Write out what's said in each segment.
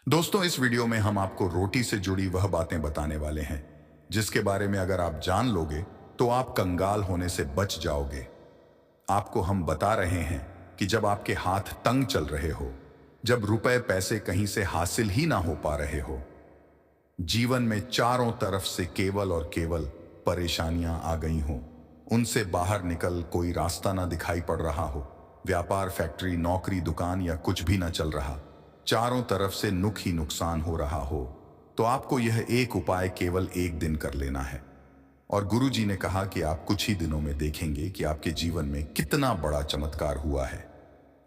दोस्तों, इस वीडियो में हम आपको रोटी से जुड़ी वह बातें बताने वाले हैं जिसके बारे में अगर आप जान लोगे तो आप कंगाल होने से बच जाओगे। आपको हम बता रहे हैं कि जब आपके हाथ तंग चल रहे हो, जब रुपए पैसे कहीं से हासिल ही ना हो पा रहे हो, जीवन में चारों तरफ से केवल और केवल परेशानियां आ गई हो, उनसे बाहर निकल कोई रास्ता ना दिखाई पड़ रहा हो, व्यापार, फैक्ट्री, नौकरी, दुकान या कुछ भी ना चल रहा, चारों तरफ से नुक ही नुकसान हो रहा हो, तो आपको यह एक उपाय केवल एक दिन कर लेना है। और गुरुजी ने कहा कि आप कुछ ही दिनों में देखेंगे कि आपके जीवन में कितना बड़ा चमत्कार हुआ है।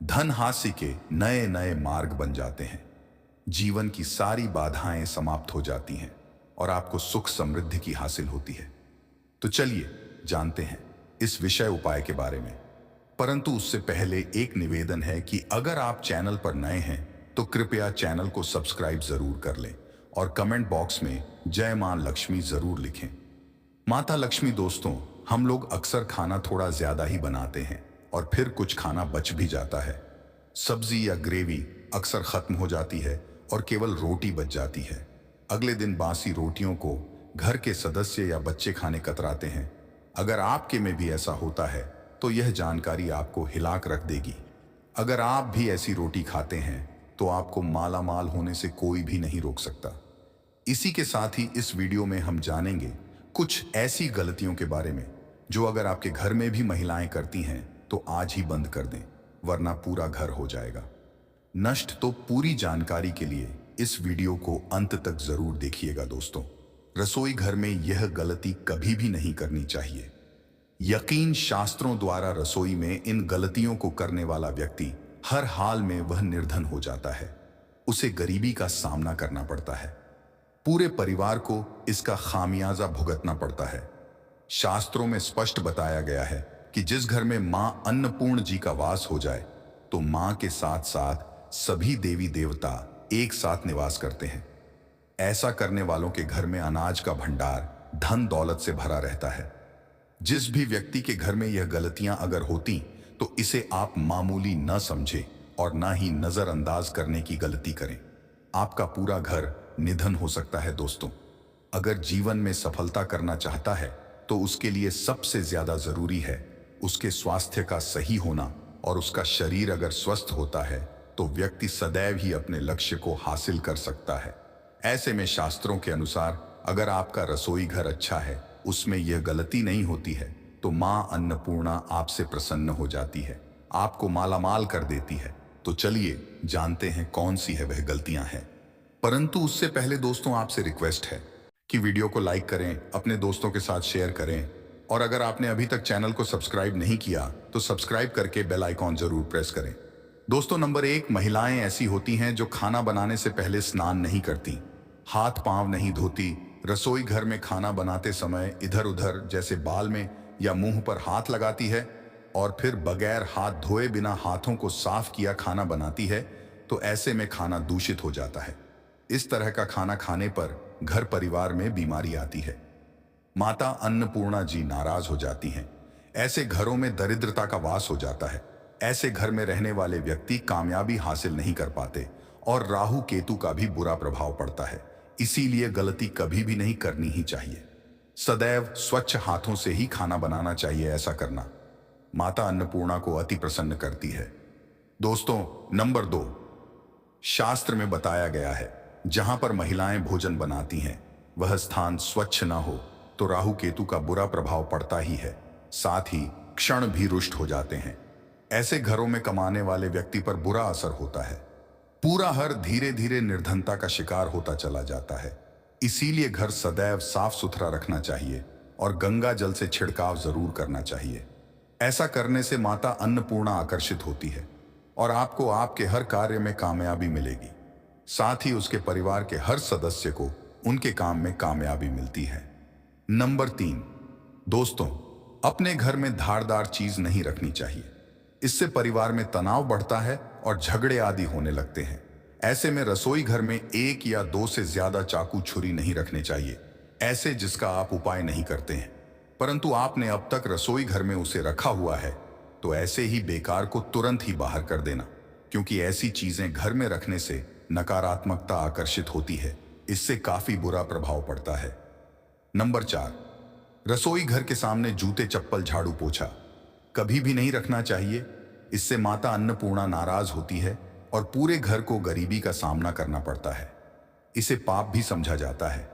धन हासिल के नए नए मार्ग बन जाते हैं, जीवन की सारी बाधाएं समाप्त हो जाती हैं और आपको सुख समृद्धि की हासिल होती है। तो चलिए जानते हैं इस विषय उपाय के बारे में। परंतु उससे पहले एक निवेदन है कि अगर आप चैनल पर नए हैं तो कृपया चैनल को सब्सक्राइब जरूर कर लें और कमेंट बॉक्स में जय मां लक्ष्मी जरूर लिखें। माता लक्ष्मी दोस्तों, हम लोग अक्सर खाना थोड़ा ज्यादा ही बनाते हैं और फिर कुछ खाना बच भी जाता है। सब्जी या ग्रेवी अक्सर खत्म हो जाती है और केवल रोटी बच जाती है। अगले दिन बासी रोटियों को घर के सदस्य या बच्चे खाने कतराते हैं। अगर आपके में भी ऐसा होता है तो यह जानकारी आपको हिलाक रख देगी। अगर आप भी ऐसी रोटी खाते हैं तो आपको माला माल होने से कोई भी नहीं रोक सकता। इसी के साथ ही इस वीडियो में हम जानेंगे कुछ ऐसी गलतियों के बारे में जो अगर आपके घर में भी महिलाएं करती हैं तो आज ही बंद कर दें, वरना पूरा घर हो जाएगा नष्ट। तो पूरी जानकारी के लिए इस वीडियो को अंत तक जरूर देखिएगा दोस्तों। रसोई घर में यह गलती कभी भी नहीं करनी चाहिए। यकीन शास्त्रों द्वारा रसोई में इन गलतियों को करने वाला व्यक्ति हर हाल में वह निर्धन हो जाता है, उसे गरीबी का सामना करना पड़ता है, पूरे परिवार को इसका खामियाजा भुगतना पड़ता है। शास्त्रों में स्पष्ट बताया गया है कि जिस घर में मां अन्नपूर्ण जी का वास हो जाए तो मां के साथ साथ सभी देवी देवता एक साथ निवास करते हैं। ऐसा करने वालों के घर में अनाज का भंडार धन दौलत से भरा रहता है। जिस भी व्यक्ति के घर में यह गलतियां अगर होती तो इसे आप मामूली न समझे और ना ही नजरअंदाज करने की गलती करें। आपका पूरा घर निधन हो सकता है दोस्तों। अगर जीवन में सफलता करना चाहता है तो उसके लिए सबसे ज्यादा जरूरी है उसके स्वास्थ्य का सही होना, और उसका शरीर अगर स्वस्थ होता है तो व्यक्ति सदैव ही अपने लक्ष्य को हासिल कर सकता है। ऐसे में शास्त्रों के अनुसार अगर आपका रसोई घर अच्छा है, उसमें यह गलती नहीं होती है, तो मां अन्नपूर्णा आपसे प्रसन्न हो जाती है, आपको मालामाल कर देती है। तो चलिए जानते हैं कौन सी है वह गलतियां हैं। परंतु उससे पहले दोस्तों आपसे रिक्वेस्ट है कि वीडियो को लाइक करें, अपने दोस्तों के साथ शेयर करें, और अगर आपने अभी तक चैनल को सब्सक्राइब नहीं किया तो सब्सक्राइब करके बेल आइकॉन जरूर प्रेस करें। दोस्तों, नंबर 1, महिलाएं ऐसी होती हैं जो खाना बनाने से पहले स्नान नहीं करती, हाथ पांव नहीं धोती, रसोई घर में खाना बनाते समय इधर उधर जैसे बाल में या मुंह पर हाथ लगाती है और फिर बगैर हाथ धोए बिना हाथों को साफ किया खाना बनाती है। तो ऐसे में खाना दूषित हो जाता है। इस तरह का खाना खाने पर घर परिवार में बीमारी आती है। माता अन्नपूर्णा जी नाराज हो जाती हैं। ऐसे घरों में दरिद्रता का वास हो जाता है। ऐसे घर में रहने वाले व्यक्ति कामयाबी हासिल नहीं कर पाते और राहु केतु का भी बुरा प्रभाव पड़ता है। इसीलिए गलती कभी भी नहीं करनी ही चाहिए। सदैव स्वच्छ हाथों से ही खाना बनाना चाहिए। ऐसा करना माता अन्नपूर्णा को अति प्रसन्न करती है। दोस्तों, नंबर 2, शास्त्र में बताया गया है जहां पर महिलाएं भोजन बनाती हैं वह स्थान स्वच्छ न हो तो राहु केतु का बुरा प्रभाव पड़ता ही है, साथ ही क्षण भी रुष्ट हो जाते हैं। ऐसे घरों में कमाने वाले व्यक्ति पर बुरा असर होता है। पूरा घर धीरे धीरे निर्धनता का शिकार होता चला जाता है। इसीलिए घर सदैव साफ सुथरा रखना चाहिए और गंगा जल से छिड़काव जरूर करना चाहिए। ऐसा करने से माता अन्नपूर्णा आकर्षित होती है और आपको आपके हर कार्य में कामयाबी मिलेगी। साथ ही उसके परिवार के हर सदस्य को उनके काम में कामयाबी मिलती है। नंबर 3, दोस्तों, अपने घर में धारदार चीज नहीं रखनी चाहिए। इससे परिवार में तनाव बढ़ता है और झगड़े आदि होने लगते हैं। ऐसे में रसोई घर में 1 या 2 से ज्यादा चाकू छुरी नहीं रखने चाहिए, ऐसे जिसका आप उपाय नहीं करते हैं, परंतु आपने अब तक रसोई घर में उसे रखा हुआ है, तो ऐसे ही बेकार को तुरंत ही बाहर कर देना, क्योंकि ऐसी चीजें घर में रखने से नकारात्मकता आकर्षित होती है, इससे काफी बुरा प्रभाव पड़ता है। नंबर 4, रसोई घर के सामने जूते, चप्पल, झाड़ू, पोछा कभी भी नहीं रखना चाहिए। इससे माता अन्नपूर्णा नाराज होती है और पूरे घर को गरीबी का सामना करना पड़ता है। इसे पाप भी समझा जाता है।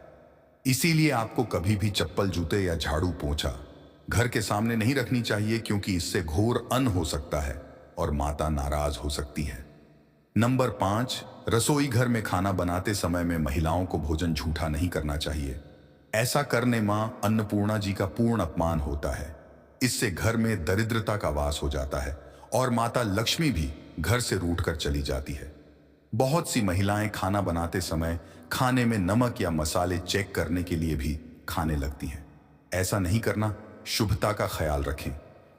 इसीलिए आपको कभी भी चप्पल, जूते या झाड़ू, पोछा घर के सामने नहीं रखनी चाहिए, क्योंकि इससे घोर अन्न हो सकता है और माता नाराज हो सकती है। नंबर 5, रसोई घर में खाना बनाते समय में महिलाओं को भोजन झूठा नहीं करना चाहिए। ऐसा करने मां अन्नपूर्णा जी का पूर्ण अपमान होता है। इससे घर में दरिद्रता का वास हो जाता है और माता लक्ष्मी भी घर से रूठकर चली जाती है। बहुत सी महिलाएं खाना बनाते समय खाने में नमक या मसाले चेक करने के लिए भी खाने लगती हैं। ऐसा नहीं करना। शुभता का ख्याल रखें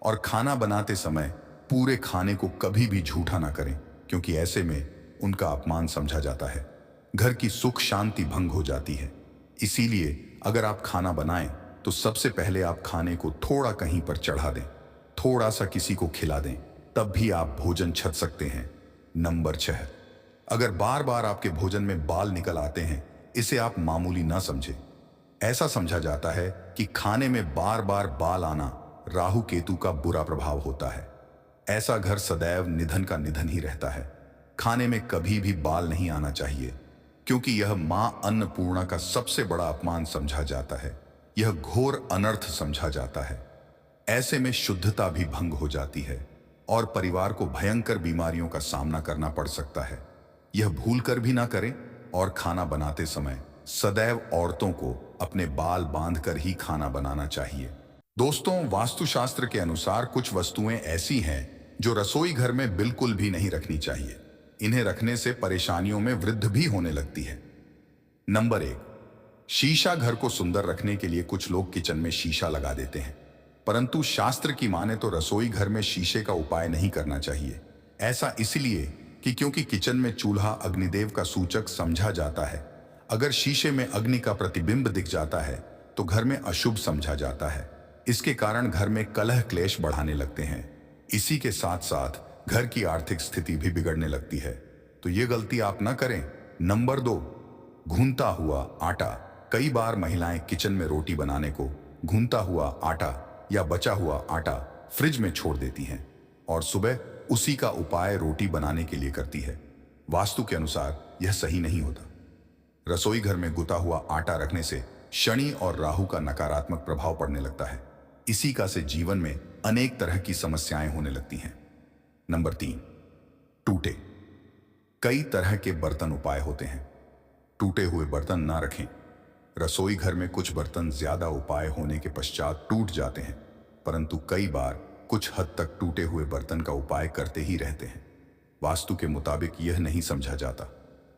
और खाना बनाते समय पूरे खाने को कभी भी झूठा ना करें, क्योंकि ऐसे में उनका अपमान समझा जाता है। घर की सुख शांति भंग हो जाती है। इसीलिए अगर आप खाना बनाएं तो सबसे पहले आप खाने को थोड़ा कहीं पर चढ़ा दें, थोड़ा सा किसी को खिला दें, तब भी आप भोजन छक सकते हैं। नंबर 6, अगर बार बार आपके भोजन में बाल निकल आते हैं, इसे आप मामूली ना समझें। ऐसा समझा जाता है कि खाने में बार बार बाल आना राहु केतु का बुरा प्रभाव होता है। ऐसा घर सदैव निधन का निधन ही रहता है। खाने में कभी भी बाल नहीं आना चाहिए, क्योंकि यह मां अन्नपूर्णा का सबसे बड़ा अपमान समझा जाता है। यह घोर अनर्थ समझा जाता है। ऐसे में शुद्धता भी भंग हो जाती है और परिवार को भयंकर बीमारियों का सामना करना पड़ सकता है। यह भूल कर भी ना करें और खाना बनाते समय सदैव औरतों को अपने बाल बांधकर ही खाना बनाना चाहिए। दोस्तों, वास्तुशास्त्र के अनुसार कुछ वस्तुएं ऐसी हैं जो रसोई घर में बिल्कुल भी नहीं रखनी चाहिए। इन्हें रखने से परेशानियों में वृद्धि भी होने लगती है। नंबर 1, शीशा। घर को सुंदर रखने के लिए कुछ लोग किचन में शीशा लगा देते हैं, परंतु शास्त्र की माने तो रसोई घर में शीशे का उपाय नहीं करना चाहिए। ऐसा इसलिए कि क्योंकि किचन में चूल्हा अग्निदेव का सूचक समझा जाता है। अगर शीशे में अग्नि का प्रतिबिंब दिख जाता है तो घर में अशुभ समझा जाता है। इसके कारण घर में कलह क्लेश बढ़ाने लगते हैं। इसी के साथ साथ घर की आर्थिक स्थिति भी बिगड़ने लगती है। तो ये गलती आप ना करें। नंबर 2, घूनता हुआ आटा। कई बार महिलाएं किचन में रोटी बनाने को घूनता हुआ आटा या बचा हुआ आटा फ्रिज में छोड़ देती हैं और सुबह उसी का उपाय रोटी बनाने के लिए करती है। वास्तु के अनुसार यह सही नहीं होता। रसोई घर में गुता हुआ आटा रखने से शनि और राहु का नकारात्मक प्रभाव पड़ने लगता है। इसी का से जीवन में अनेक तरह की समस्याएं होने लगती हैं। नंबर 3, टूटे। कई तरह के बर्तन उपाय होते हैं। टूटे हुए बर्तन ना रखें। रसोई घर में कुछ बर्तन ज्यादा उपाय होने के पश्चात टूट जाते हैं, परंतु कई बार कुछ हद तक टूटे हुए बर्तन का उपाय करते ही रहते हैं। वास्तु के मुताबिक यह नहीं समझा जाता।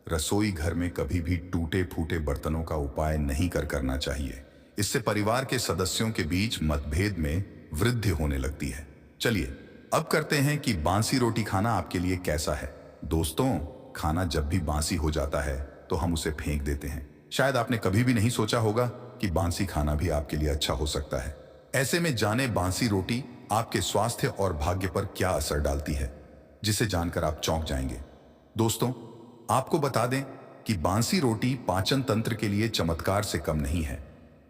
रसोई घर में कभी भी टूटे फूटे बर्तनों का उपाय नहीं करना चाहिए। इससे परिवार के सदस्यों के बीच मतभेद में वृद्धि होने लगती है। चलिए अब करते हैं कि बांसी रोटी खाना आपके लिए कैसा है। दोस्तों, खाना जब भी बांसी हो जाता है तो हम उसे फेंक देते हैं। शायद आपने कभी भी नहीं सोचा होगा कि बांसी खाना भी आपके लिए अच्छा हो सकता है। ऐसे में जाने बांसी रोटी आपके स्वास्थ्य और भाग्य पर क्या असर डालती है, जिसे जानकर आप चौंक जाएंगे। दोस्तों, आपको बता दें कि बांसी रोटी पाचन तंत्र के लिए चमत्कार से कम नहीं है।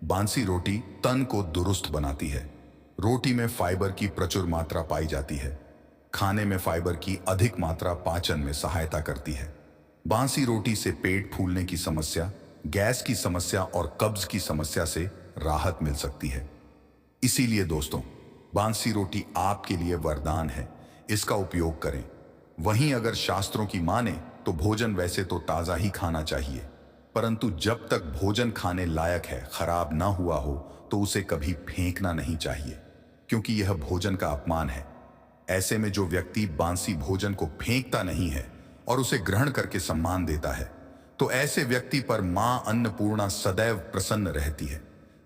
बांसी रोटी तन को दुरुस्त बनाती है। रोटी में फाइबर की प्रचुर मात्रा पाई जाती है। खाने में फाइबर की अधिक मात्रा पाचन में सहायता करती है। बांसी रोटी से पेट फूलने की समस्या, गैस की समस्या और कब्ज की समस्या से राहत मिल सकती है। इसीलिए दोस्तों, बांसी रोटी आपके लिए वरदान है। इसका उपयोग करें। वहीं अगर शास्त्रों की माने तो भोजन वैसे तो ताजा ही खाना चाहिए, परंतु जब तक भोजन खाने लायक है, खराब ना हुआ हो, तो उसे कभी फेंकना नहीं चाहिए, क्योंकि यह भोजन का अपमान है। ऐसे में जो व्यक्ति बांसी भोजन को फेंकता नहीं है और उसे ग्रहण करके सम्मान देता है, तो ऐसे व्यक्ति पर मां अन्नपूर्णा सदैव प्रसन्न रहती है।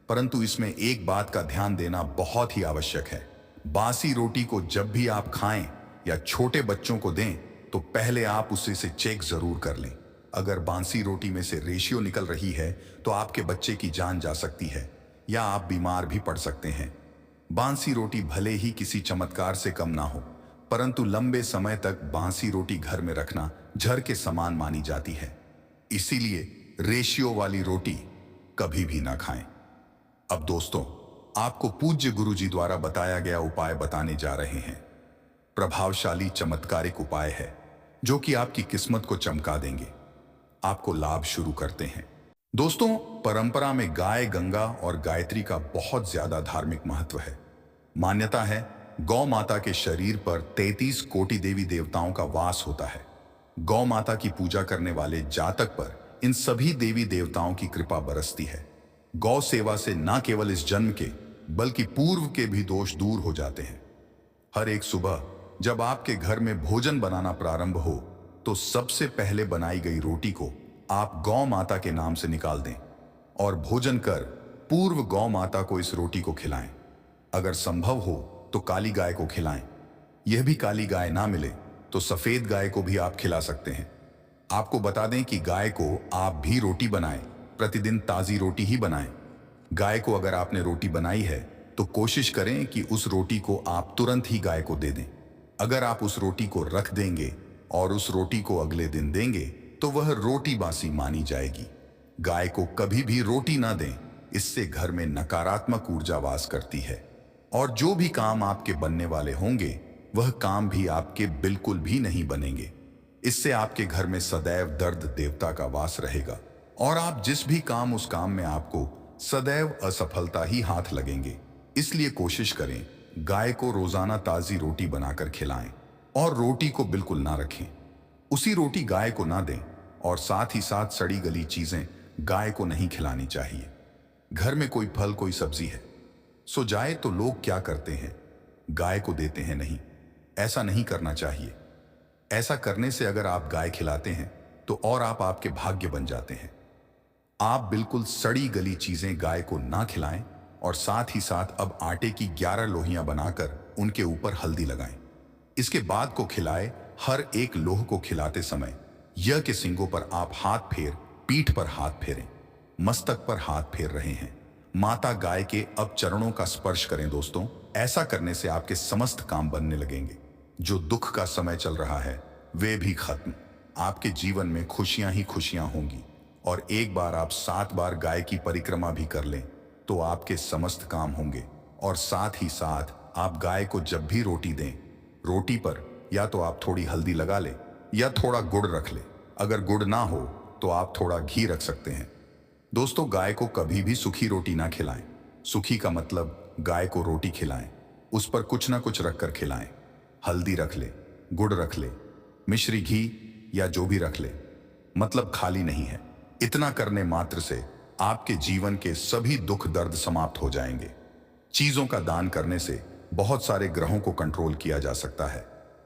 परंतु इसमें एक बात का ध्यान देना बहुत ही आवश्यक है। बासी रोटी को जब भी आप खाएं या छोटे बच्चों को दें तो पहले आप उसे से चेक जरूर कर लें। अगर बांसी रोटी में से रेशियो निकल रही है तो आपके बच्चे की जान जा सकती है या आप बीमार भी पड़ सकते हैं। बांसी रोटी भले ही किसी चमत्कार से कम ना हो, परंतु लंबे समय तक बांसी रोटी घर में रखना झर के समान मानी जाती है। इसीलिए रेशियो वाली रोटी कभी भी ना खाएं। अब दोस्तों, आपको पूज्य गुरुजी द्वारा बताया गया उपाय बताने जा रहे हैं। प्रभावशाली चमत्कारिक उपाय है जो कि आपकी किस्मत को चमका देंगे। आपको लाभ शुरू करते हैं। दोस्तों, परंपरा में गाय, गंगा और गायत्री का बहुत ज्यादा धार्मिक महत्व है। मान्यता है गौ माता के शरीर पर 33 कोटि देवी देवताओं का वास होता है। गौ माता की पूजा करने वाले जातक पर इन सभी देवी देवताओं की कृपा बरसती है। गौ सेवा से न केवल इस जन्म के बल्कि पूर्व के भी दोष दूर हो जाते हैं। हर एक सुबह जब आपके घर में भोजन बनाना प्रारंभ हो तो सबसे पहले बनाई गई रोटी को आप गौ माता के नाम से निकाल दें और भोजन कर पूर्व गौ माता को इस रोटी को खिलाएं। अगर संभव हो तो काली गाय को खिलाएं। यह भी काली गाय ना मिले तो सफेद गाय को भी आप खिला सकते हैं। आपको बता दें कि गाय को आप भी रोटी बनाएं, प्रतिदिन ताजी रोटी ही बनाएं। गाय को अगर आपने रोटी बनाई है तो कोशिश करें कि उस रोटी को आप तुरंत ही गाय को दे दें। अगर आप उस रोटी को रख देंगे और उस रोटी को अगले दिन देंगे तो वह रोटी बासी मानी जाएगी। गाय को कभी भी रोटी ना दें, इससे घर में नकारात्मक ऊर्जा वास करती है और जो भी काम आपके बनने वाले होंगे वह काम भी आपके बिल्कुल भी नहीं बनेंगे। इससे आपके घर में सदैव दर्द देवता का वास रहेगा और आप जिस भी काम उस काम में आपको सदैव असफलता ही हाथ लगेंगे। इसलिए कोशिश करें गाय को रोजाना ताजी रोटी बनाकर खिलाएं और रोटी को बिल्कुल ना रखें। उसी रोटी गाय को ना दें और साथ ही साथ सड़ी गली चीजें गाय को नहीं खिलानी चाहिए। घर में कोई फल कोई सब्जी है, सो जाए तो लोग क्या करते हैं, गाय को देते हैं नहीं। ऐसा नहीं करना चाहिए। ऐसा करने से अगर आप गाय खिलाते हैं तो और आप आपके भाग्य बन जाते हैं। आप बिल्कुल सड़ी गली चीजें गाय को ना खिलाएं और साथ ही साथ अब आटे की 11 लोहियां बनाकर उनके ऊपर हल्दी लगाएं। इसके बाद को खिलाए। हर एक लोह को खिलाते समय यह के सींगों पर आप हाथ फेर, पीठ पर हाथ फेरें, मस्तक पर हाथ फेर रहे हैं। माता गाय के अब चरणों का स्पर्श करें। दोस्तों, ऐसा करने से आपके समस्त काम बनने लगेंगे। जो दुख का समय चल रहा है वे भी खत्म। आपके जीवन में खुशियां ही खुशियां होंगी और एक बार आप 7 बार गाय की परिक्रमा भी कर लें तो आपके समस्त काम होंगे। और साथ ही साथ आप गाय को जब भी रोटी दें, रोटी पर या तो आप थोड़ी हल्दी लगा लें या थोड़ा गुड़ रख लें। अगर गुड़ ना हो तो आप थोड़ा घी रख सकते हैं। दोस्तों, गाय को कभी भी सूखी रोटी ना खिलाएं। सूखी का मतलब गाय को रोटी खिलाएं, उस पर कुछ ना कुछ रखकर खिलाएं। हल्दी रख ले, गुड़ रख ले, मिश्री घी या जो भी रख ले, मतलब खाली नहीं है। इतना करने मात्र से आपके जीवन के सभी दुख दर्द समाप्त हो जाएंगे। चीजों का दान करने से बहुत सारे ग्रहों को कंट्रोल किया जा सकता है।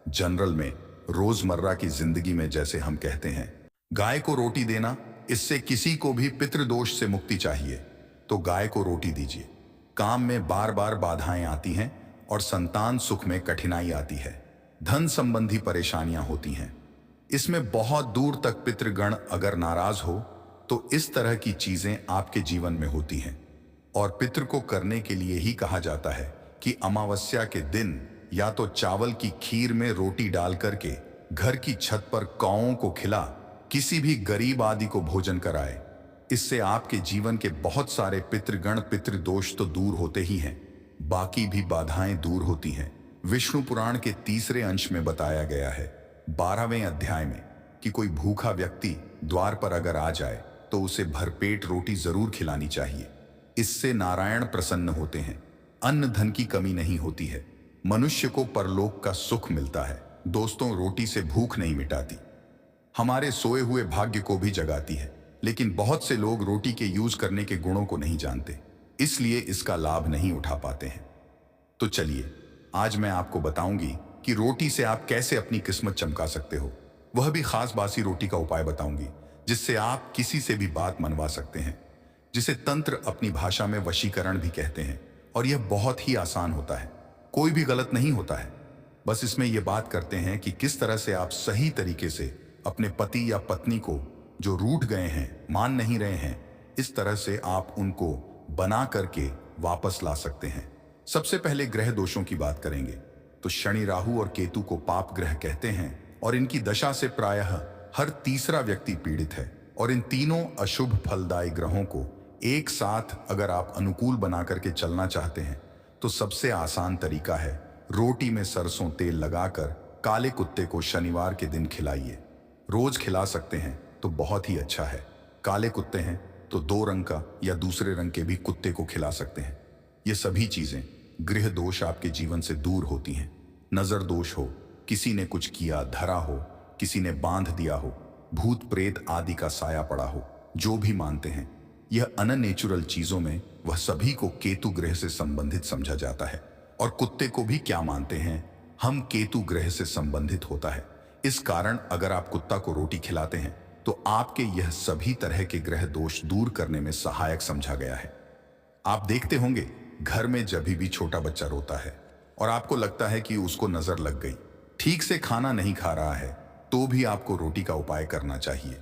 जनरल में रोजमर्रा की जिंदगी में जैसे हम कहते हैं गाय को रोटी देना, इससे किसी को भी पितृदोष से मुक्ति चाहिए तो गाय को रोटी दीजिए। काम में बार बार बाधाएं आती हैं और संतान सुख में कठिनाई आती है, धन संबंधी परेशानियां होती हैं, इसमें बहुत दूर तक पितृगण अगर नाराज हो तो इस तरह की चीजें आपके जीवन में होती हैं। और पितृ को करने के लिए ही कहा जाता है कि अमावस्या के दिन या तो चावल की खीर में रोटी डाल करके घर की छत पर काओं को खिला, किसी भी गरीब आदि को भोजन कराए। इससे आपके जीवन के बहुत सारे पितृगण पितृदोष तो दूर होते ही हैं, बाकी भी बाधाएं दूर होती हैं। विष्णु पुराण के 3रे अंश में बताया गया है 12वें अध्याय में कि कोई भूखा व्यक्ति द्वार पर अगर आ जाए तो उसे भरपेट रोटी जरूर खिलानी चाहिए। इससे नारायण प्रसन्न होते हैं, अन्न धन की कमी नहीं होती है, मनुष्य को परलोक का सुख मिलता है। दोस्तों, रोटी से भूख नहीं मिटाती, हमारे सोए हुए भाग्य को भी जगाती है, लेकिन बहुत से लोग रोटी के यूज करने के गुणों को नहीं जानते, इसलिए इसका लाभ नहीं उठा पाते हैं। तो चलिए आज मैं आपको बताऊंगी कि रोटी से आप कैसे अपनी किस्मत चमका सकते हो। वह भी खास बासी रोटी का उपाय बताऊंगी जिससे आप किसी से भी बात मनवा सकते हैं, जिसे तंत्र अपनी भाषा में वशीकरण भी कहते हैं। और यह बहुत ही आसान होता है, कोई भी गलत नहीं होता है। बस इसमें यह बात करते हैं कि किस तरह से आप सही तरीके से अपने पति या पत्नी को जो रूठ गए हैं, मान नहीं रहे हैं, इस तरह से आप उनको बना करके वापस ला सकते हैं। सबसे पहले ग्रह दोषों की बात करेंगे तो शनि, राहु और केतु को पाप ग्रह कहते हैं और इनकी दशा से प्रायः हर तीसरा व्यक्ति पीड़ित है। और इन तीनों अशुभ फलदायी ग्रहों को एक साथ अगर आप अनुकूल बना करके चलना चाहते हैं तो सबसे आसान तरीका है रोटी में सरसों तेल लगाकर काले कुत्ते को शनिवार के दिन खिलाइए। रोज खिला सकते हैं तो बहुत ही अच्छा है। काले कुत्ते हैं तो 2 रंग का या दूसरे रंग के भी कुत्ते को खिला सकते हैं। ये सभी चीजें गृह दोष आपके जीवन से दूर होती हैं। नजर दोष हो, किसी ने कुछ किया, धरा हो, किसी ने बांध दिया हो, भूत प्रेत आदि का साया पड़ा हो, जो भी मानते हैं, यह अननेचुरल चीजों में वह सभी को केतु ग्रह से संबंधित समझा जाता है। और कुत्ते को भी क्या मानते हैं, हम केतु ग्रह से संबंधित होता है। इस कारण अगर आप कुत्ता को रोटी खिलाते हैं तो आपके यह सभी तरह के ग्रह दोष दूर करने में सहायक समझा गया है। आप देखते होंगे घर में जब भी छोटा बच्चा रोता है और आपको लगता है कि उसको नजर लग गई, ठीक से खाना नहीं खा रहा है, तो भी आपको रोटी का उपाय करना चाहिए।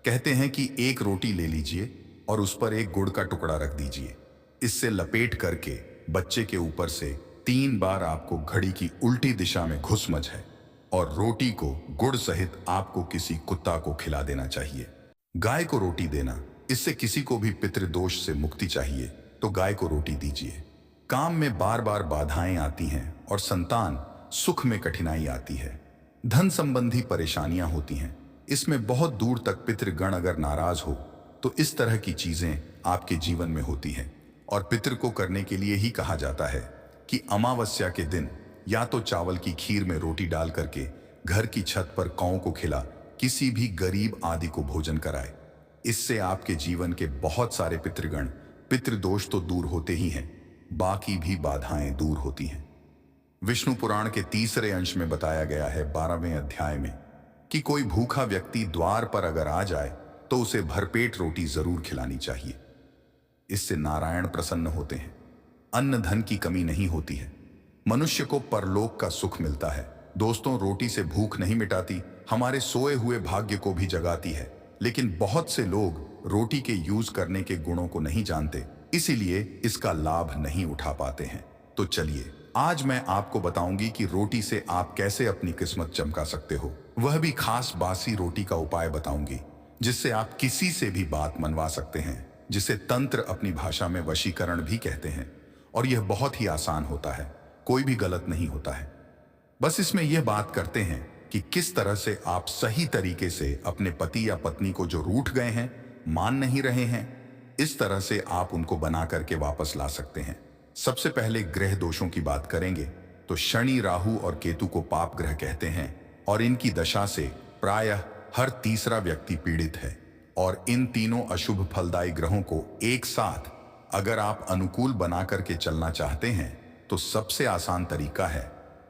कहते हैं कि एक रोटी ले लीजिए और उस पर एक गुड़ का टुकड़ा रख दीजिए। इससे लपेट करके बच्चे के ऊपर से 3 बार आपको घड़ी की उल्टी दिशा में घुसमझ है और रोटी को गुड़ सहित आपको किसी कुत्ता को खिला देना चाहिए। गाय को रोटी देना, इससे किसी को भी पितृदोष से मुक्ति चाहिए तो गाय को रोटी दीजिए। काम में बार बार बाधाएं आती हैं और संतान सुख में कठिनाई आती है, धन संबंधी परेशानियां होती हैं, इसमें बहुत दूर तक पितृगण अगर नाराज हो तो इस तरह की चीजें आपके जीवन में होती हैं। और पितृ को करने के लिए ही कहा जाता है कि अमावस्या के दिन या तो चावल की खीर में रोटी डाल करके घर की छत पर काऊ को खिला, किसी भी गरीब आदि को भोजन कराए। इससे आपके जीवन के बहुत सारे पितृगण, पितृदोष तो दूर होते ही हैं, बाकी भी बाधाएं दूर होती हैं। विष्णु पुराण के 3रे अंश में बताया गया है 12वें अध्याय में कि कोई भूखा व्यक्ति द्वार पर अगर आ जाए तो उसे भरपेट रोटी जरूर खिलानी चाहिए। इससे नारायण प्रसन्न होते हैं, अन्न धन की कमी नहीं होती है, मनुष्य को परलोक का सुख मिलता है। दोस्तों, रोटी से भूख नहीं मिटाती, हमारे सोए हुए भाग्य को भी जगाती है। लेकिन बहुत से लोग रोटी के यूज करने के गुणों को नहीं जानते, इसीलिए इसका लाभ नहीं उठा पाते हैं। तो चलिए आज मैं आपको बताऊंगी कि रोटी से आप कैसे अपनी किस्मत चमका सकते हो। वह भी खास बासी रोटी का उपाय बताऊंगी जिससे आप किसी से भी बात मनवा सकते हैं, जिसे तंत्र अपनी भाषा में वशीकरण भी कहते हैं। और यह बहुत ही आसान होता है, कोई भी गलत नहीं होता है। बस इसमें यह बात करते हैं कि किस तरह से आप सही तरीके से अपने पति या पत्नी को जो रूठ गए हैं, मान नहीं रहे हैं, इस तरह से आप उनको बना करके वापस ला सकते हैं। सबसे पहले ग्रह दोषों की बात करेंगे तो शनि, राहु और केतु को पाप ग्रह कहते हैं और इनकी दशा से प्रायः हर तीसरा व्यक्ति पीड़ित है। और इन तीनों अशुभ फलदायी ग्रहों को एक साथ अगर आप अनुकूल बना करके चलना चाहते हैं तो सबसे आसान तरीका है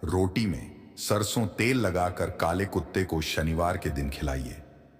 रोटी में सरसों तेल लगाकर काले कुत्ते को शनिवार के दिन खिलाइए।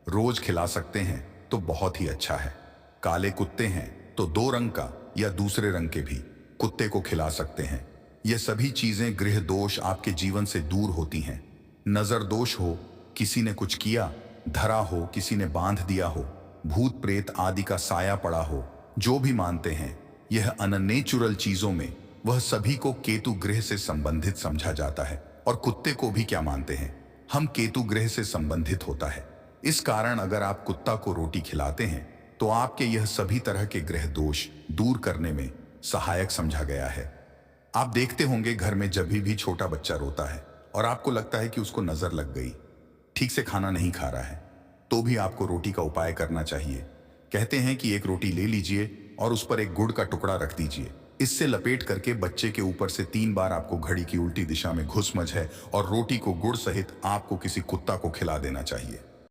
रोज खिला सकते हैं तो बहुत ही अच्छा है। काले कुत्ते हैं तो 2 रंग का या दूसरे रंग के भी कुत्ते को खिला सकते हैं। ये सभी चीजें गृह दोष आपके जीवन से दूर होती हैं। नजर दोष हो, किसी ने कुछ किया, धरा हो, किसी ने बांध दिया हो, भूत प्रेत आदि का साया पड़ा हो, जो भी मानते हैं, यह अननेचुरल चीजों में वह सभी को केतु ग्रह से संबंधित समझा जाता है। और कुत्ते को भी क्या मानते हैं, हम केतु ग्रह से संबंधित होता है। इस कारण अगर आप कुत्ता को रोटी खिलाते हैं तो आपके यह सभी तरह के ग्रह दोष दूर करने में सहायक समझा गया है। आप देखते होंगे घर में जब भी छोटा बच्चा रोता है और आपको लगता है कि उसको नजर लग गई, ठीक से खाना नहीं खा रहा है, तो भी आपको रोटी का उपाय करना चाहिए। कहते हैं कि एक रोटी ले लीजिए और उस पर एक गुड़ का टुकड़ा रख दीजिए। इससे लपेट करके बच्चे के ऊपर से 3 बार आपको घड़ी की उल्टी दिशा में घुसमझ है और रोटी को गुड़ सहित आपको किसी कुत्ता को खिला देना चाहिए।